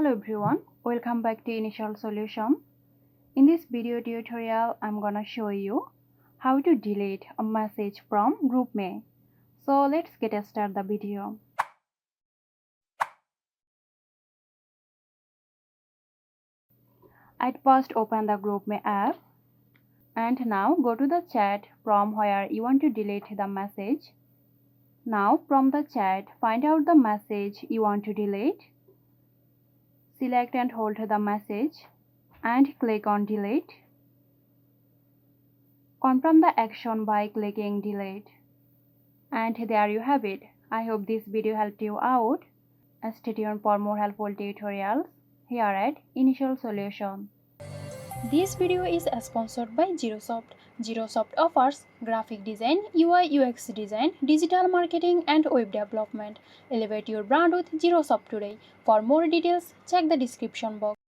Hello everyone, welcome back to Initial Solution. In this video tutorial, I'm gonna show you how to delete a message from GroupMe. So let's get started the video. I'd first open the GroupMe app and now go to the chat from where you want to delete the message. Now from the chat, find out the message you want to delete. Select and hold the message and click on delete. Confirm the action by clicking delete. And there you have it. I hope this video helped you out. Stay tuned for more helpful tutorials here at Initial Solution. This video is sponsored by Girosoft. Girosoft offers graphic design, UI UX design, digital marketing and web development. Elevate your brand with Girosoft today. For more details, check the description box.